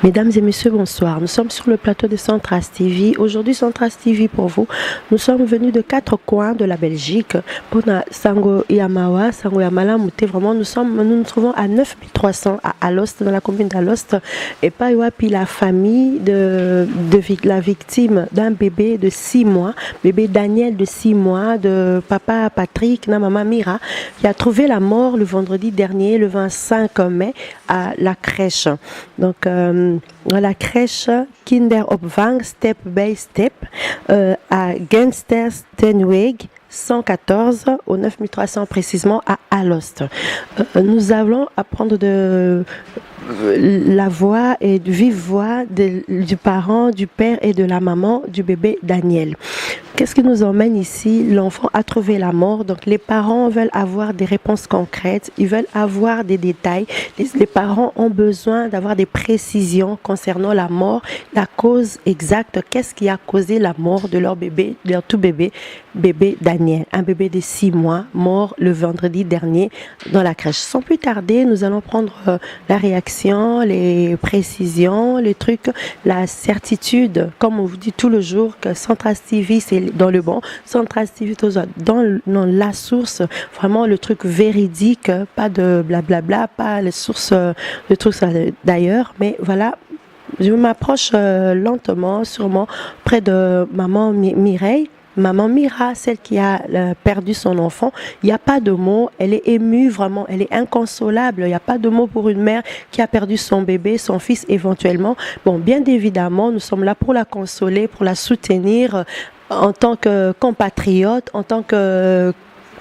Mesdames et messieurs, bonsoir. Nous sommes sur le plateau de Centras TV. Aujourd'hui, Centras TV pour vous. Nous sommes venus de 4 coins de la Belgique. Pour Sango Yamawa, Sango Yamala, Mouté, vraiment, nous nous trouvons à 9300 à Alost, dans la commune d'Alost. Et puis la famille de la victime d'un bébé de 6 mois, bébé Daniel de 6 mois, de papa Patrick, na maman Mira, qui a trouvé la mort le vendredi dernier, le 25 mai, à la crèche. Donc, la crèche Kinderopvang Step by Step à Gensterstenweg 114 au 9300 précisément à Alost. Nous allons apprendre de la voix et de vive voix du parent, du père et de la maman du bébé Daniel. Qu'est-ce qui nous emmène ici? L'enfant a trouvé la mort, donc les parents veulent avoir des réponses concrètes, ils veulent avoir des détails. Les parents ont besoin d'avoir des précisions concernant la mort, la cause exacte, qu'est-ce qui a causé la mort de leur bébé, de leur tout bébé Daniel, un bébé de 6 mois, mort le vendredi dernier dans la crèche. Sans plus tarder, nous allons prendre la réaction, les précisions, les trucs, la certitude, comme on vous dit tout le jour, que Centras TV, c'est dans le bon, Centras TV, dans la source, vraiment le truc véridique, pas de blablabla, pas les sources de trucs d'ailleurs, mais voilà. Je m'approche lentement, sûrement, près de maman Mireille. Maman Mira, celle qui a perdu son enfant, il n'y a pas de mots, elle est émue vraiment, elle est inconsolable, il n'y a pas de mots pour une mère qui a perdu son bébé, son fils éventuellement. Bon, bien évidemment, nous sommes là pour la consoler, pour la soutenir en tant que compatriote, en tant que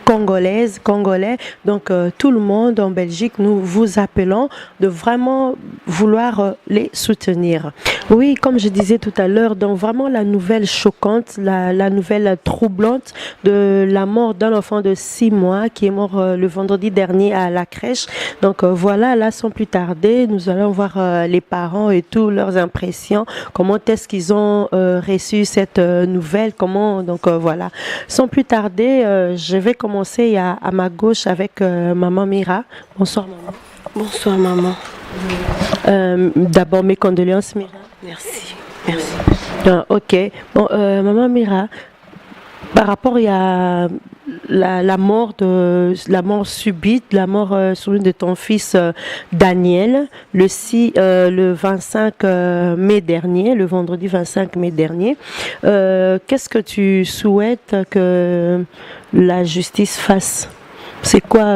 Congolaise, Congolais, donc tout le monde en Belgique, nous vous appelons de vraiment vouloir les soutenir. Oui, comme je disais tout à l'heure, donc vraiment la nouvelle choquante, la nouvelle troublante de la mort d'un enfant de 6 mois qui est mort le vendredi dernier à la crèche. Donc voilà, là sans plus tarder, nous allons voir les parents et toutes leurs impressions, comment est-ce qu'ils ont reçu cette nouvelle, comment, donc voilà. Sans plus tarder, je vais commencer à ma gauche avec maman Mira. Bonsoir maman. Bonsoir maman. D'abord mes condoléances Mira. Merci. Ok. Bon, maman Mira, par rapport à la mort subite, la mort de ton fils Daniel, le 25 mai dernier, le vendredi 25 mai dernier, qu'est-ce que tu souhaites que la justice fasse? C'est quoi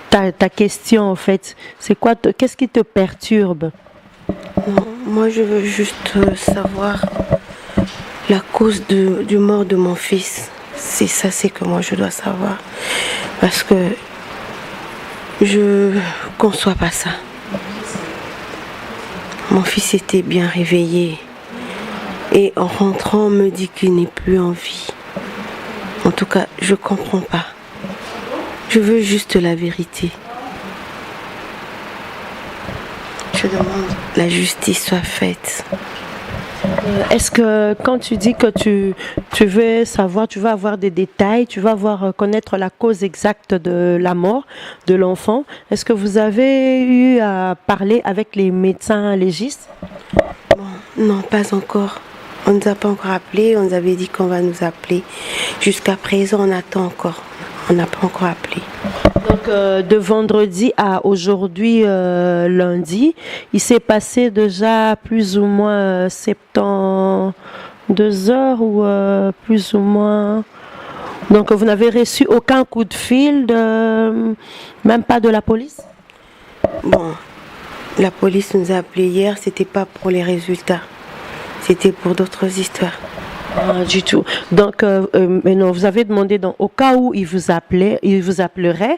ta question en fait? C'est quoi qu'est-ce qui te perturbe? Non, moi je veux juste savoir la cause du mort de mon fils. C'est ça, c'est que moi je dois savoir. Parce que je conçois pas ça. Mon fils était bien réveillé. Et en rentrant, on me dit qu'il n'est plus en vie. En tout cas, je comprends pas. Je veux juste la vérité. Je demande que la justice soit faite. Est-ce que quand tu dis que tu veux savoir, tu vas avoir des détails, tu vas connaître la cause exacte de la mort de l'enfant, est-ce que vous avez eu à parler avec les médecins légistes? Bon, non, pas encore. On ne nous a pas encore appelé, on nous avait dit qu'on va nous appeler. Jusqu'à présent, on attend encore. On n'a pas encore appelé. Donc, de vendredi à aujourd'hui, lundi, il s'est passé déjà plus ou moins 72 heures ou plus ou moins. Donc, vous n'avez reçu aucun coup de fil, même pas de la police? Bon, la police nous a appelé hier, c'était pas pour les résultats. C'était pour d'autres histoires. Ah, du tout. Donc, mais non, vous avez demandé, donc, au cas où il vous appellerait,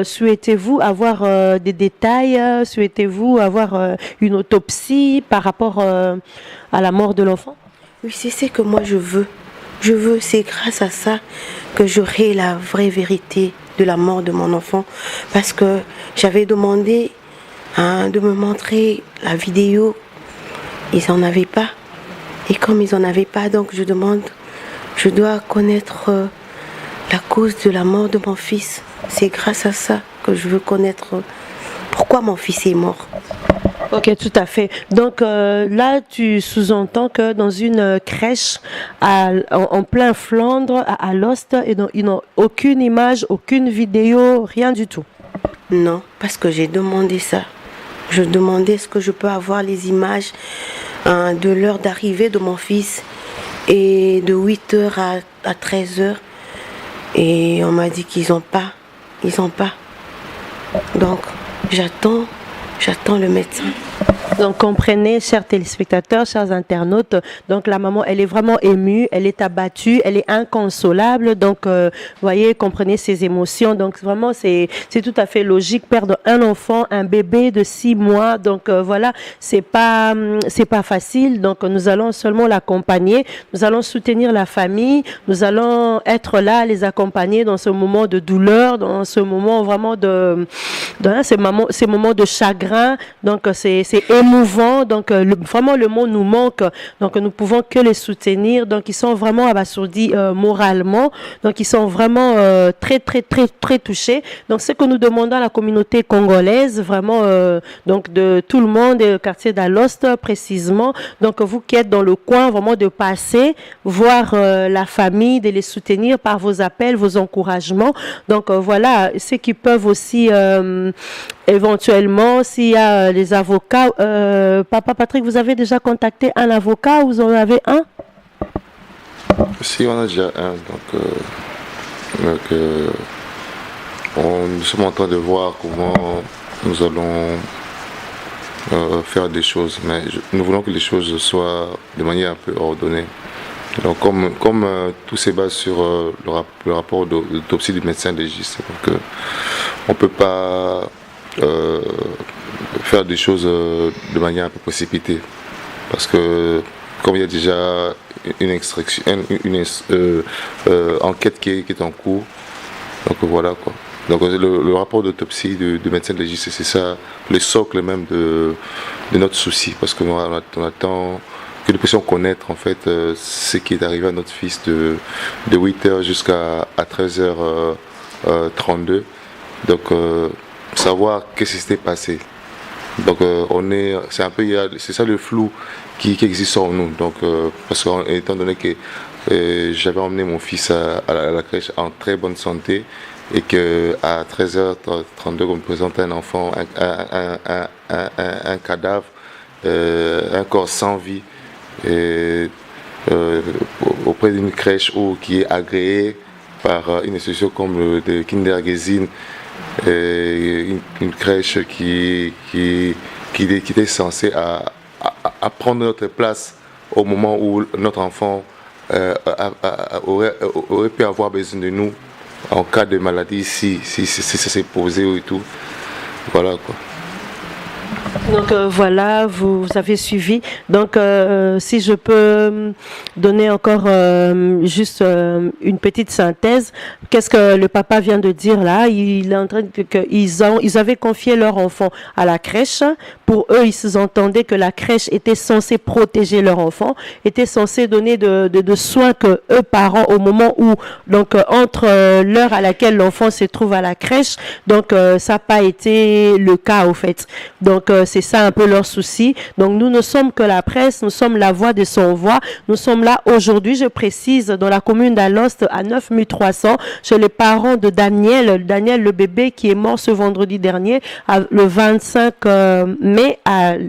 souhaitez-vous avoir des détails, souhaitez-vous avoir une autopsie par rapport à la mort de l'enfant? Oui, c'est ce que moi je veux. C'est grâce à ça que j'aurai la vraie vérité de la mort de mon enfant parce que j'avais demandé de me montrer la vidéo. Ils n'en avaient pas. Et comme ils n'en avaient pas, donc je dois connaître la cause de la mort de mon fils. C'est grâce à ça que je veux connaître pourquoi mon fils est mort. Ok, tout à fait. Donc là, tu sous-entends que dans une crèche en plein Flandre, à Alost, ils n'ont aucune image, aucune vidéo, rien du tout. Non, parce que j'ai demandé ça. Je demandais est-ce que je peux avoir les images de l'heure d'arrivée de mon fils et de 8h à 13h. Et on m'a dit qu'ils n'ont pas. Ils n'ont pas. Donc, j'attends le médecin. Donc comprenez, chers téléspectateurs, chers internautes, donc la maman, elle est vraiment émue, elle est abattue, elle est inconsolable. Donc, voyez, comprenez ses émotions. Donc vraiment, c'est tout à fait logique. Perdre un enfant, un bébé de 6 mois. Donc voilà, c'est pas facile. Donc nous allons seulement l'accompagner. Nous allons soutenir la famille. Nous allons être là, les accompagner dans ce moment de douleur, dans ce moment vraiment ces moments de chagrin. Donc c'est émouvant, donc vraiment le mot nous manque, donc nous pouvons que les soutenir. Donc ils sont vraiment abasourdis moralement, donc ils sont vraiment très touchés. Donc ce que nous demandons à la communauté congolaise, vraiment donc de tout le monde, et le quartier d'Alost précisément, donc vous qui êtes dans le coin, vraiment de passer, voir la famille, de les soutenir par vos appels, vos encouragements. Donc voilà, ceux qui peuvent aussi éventuellement, s'il y a les avocats, Papa Patrick, vous avez déjà contacté un avocat ou vous en avez un? Si, on a déjà un. Nous sommes en train de voir comment nous allons faire des choses. Mais nous voulons que les choses soient de manière un peu ordonnée. Donc, comme tout se base sur le rapport d'autopsie du médecin légiste, donc on ne peut pas faire des choses de manière un peu précipitée, parce que comme il y a déjà une enquête qui est en cours, donc voilà quoi. Donc le rapport d'autopsie du médecin légiste, c'est ça le socle même de notre souci, parce que on attend que nous puissions connaître en fait ce qui est arrivé à notre fils de 8h jusqu'à 13h32. Donc savoir qu'est-ce qui s'était passé. Donc c'est ça le flou qui existe en nous. Donc parce que étant donné que j'avais emmené mon fils à la crèche en très bonne santé et que à 13h32 on me présente un enfant, un cadavre, un corps sans vie auprès d'une crèche qui est agréée par une institution comme le Kindergesine. Une crèche qui était censée à prendre notre place au moment où notre enfant aurait pu avoir besoin de nous en cas de maladie, si ça s'est posé et tout. Voilà quoi. Donc voilà, vous avez suivi. Donc si je peux donner encore juste une petite synthèse, qu'est-ce que le papa vient de dire là? Il est en train de ils avaient confié leur enfant à la crèche. Pour eux, ils entendaient que la crèche était censée protéger leur enfant, était censée donner de soins que eux parents au moment où donc entre l'heure à laquelle l'enfant se trouve à la crèche, donc ça n'a pas été le cas au fait. Donc c'est ça un peu leur souci. Donc nous ne sommes que la presse, nous sommes la voix de son voix. Nous sommes là aujourd'hui, je précise, dans la commune d'Alost à 9300, chez les parents de Daniel, le bébé qui est mort ce vendredi dernier, le 25 mai,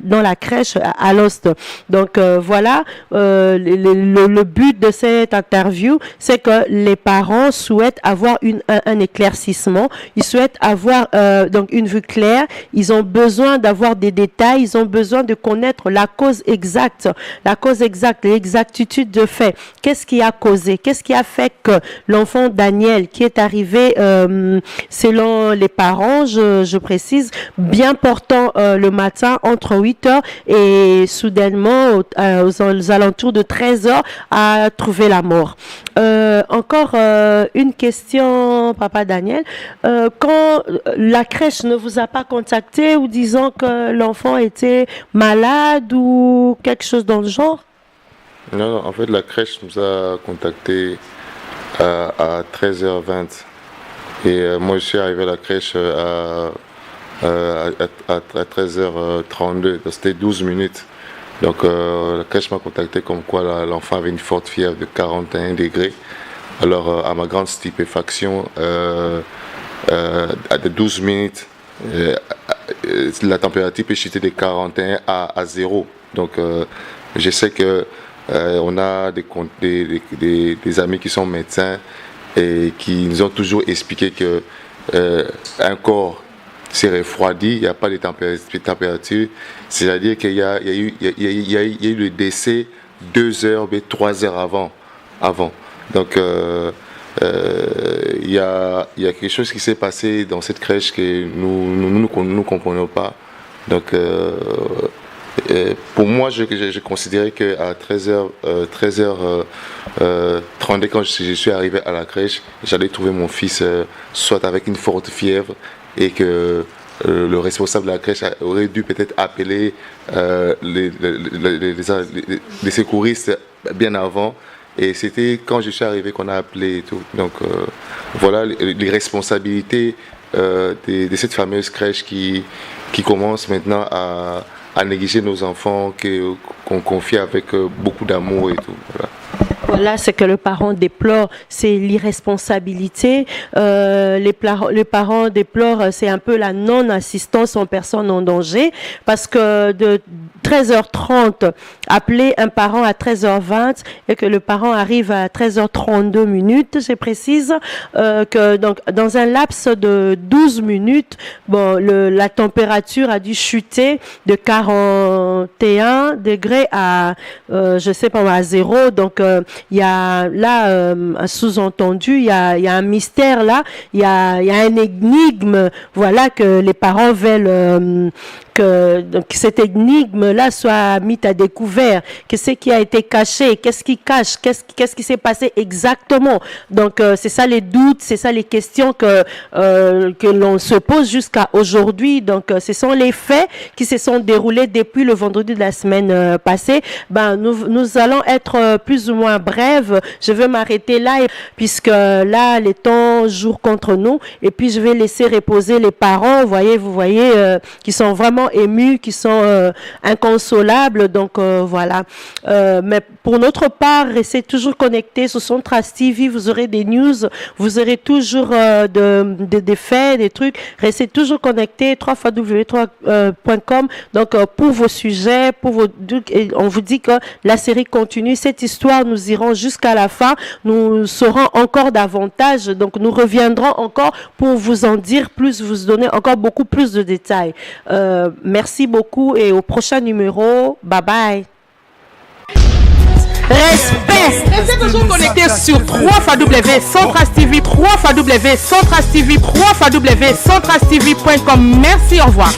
dans la crèche à Alost. Donc voilà, le but de cette interview, c'est que les parents souhaitent avoir un éclaircissement, ils souhaitent avoir donc une vue claire, ils ont besoin d'avoir des détails, ils ont besoin de connaître la cause exacte, l'exactitude de fait. Qu'est-ce qui a causé? Qu'est-ce qui a fait que l'enfant Daniel, qui est arrivé, selon les parents, je précise, bien portant le matin, matin entre 8h et soudainement aux alentours de 13h a trouvé la mort. Encore une question, Papa Daniel. Quand la crèche ne vous a pas contacté ou disant que l'enfant était malade ou quelque chose dans le genre? Non, en fait, la crèche nous a contactés à 13h20. Et moi, je suis arrivé à la crèche à 13h32. Donc, c'était 12 minutes. Donc, la crèche m'a contacté comme quoi l'enfant avait une forte fièvre de 41 degrés. Alors, à ma grande stupéfaction, à 12 minutes, la température peut chuter de 41 à 0. Donc, je sais que on a des amis qui sont médecins et qui nous ont toujours expliqué que un corps s'est refroidi, il n'y a pas de température, c'est-à-dire qu'il y a eu le décès 2 heures, mais 3 heures avant. Donc il y a quelque chose qui s'est passé dans cette crèche que nous ne comprenons pas. Donc pour moi, je considérais qu'à 13h30, quand je suis arrivé à la crèche, j'allais trouver mon fils soit avec une forte fièvre et que le responsable de la crèche aurait dû peut-être appeler les secouristes bien avant. Et c'était quand je suis arrivé qu'on a appelé et tout. Donc voilà les responsabilités de cette fameuse crèche qui commence maintenant à négliger nos enfants qu'on confie avec beaucoup d'amour et tout. Voilà, ce que le parent déplore, c'est l'irresponsabilité. Les parents déplorent, c'est un peu la non-assistance en personne en danger, parce que de 13h30, appeler un parent à 13h20 et que le parent arrive à 13h32 minutes, je précise, que donc dans un laps de 12 minutes, bon, la température a dû chuter de 41 degrés à, je sais pas, à 0. Donc, il y a là un sous-entendu, il y a un mystère là, il y a un énigme, voilà, que les parents veulent que cette énigme-là soit mise à découvert, que ce qui a été caché, qu'est-ce qui cache, qu'est-ce qui s'est passé exactement. Donc c'est ça les doutes, c'est ça les questions que l'on se pose jusqu'à aujourd'hui. Donc ce sont les faits qui se sont déroulés depuis le vendredi de la semaine passée. Ben nous allons être plus ou moins brèves. Je vais m'arrêter là puisque là les temps jouent contre nous, et puis je vais laisser reposer les parents. Vous voyez qui sont vraiment émus, qui sont inconsolables. Donc voilà. Mais pour notre part, restez toujours connectés sur Sontras TV. Vous aurez des news, vous aurez toujours des faits, des trucs. Restez toujours connectés. www.3.com. Donc pour vos sujets, pour vos doutes, et on vous dit que la série continue. Cette histoire, nous irons jusqu'à la fin. Nous saurons encore davantage. Donc nous reviendrons encore pour vous en dire plus, vous donner encore beaucoup plus de détails. Merci beaucoup et au prochain numéro. Bye bye. Respect. Restez toujours connectés sur 3xW Sontras TV, 3xW Sontras TV, 3xW Sontras TV.com. Merci, au revoir.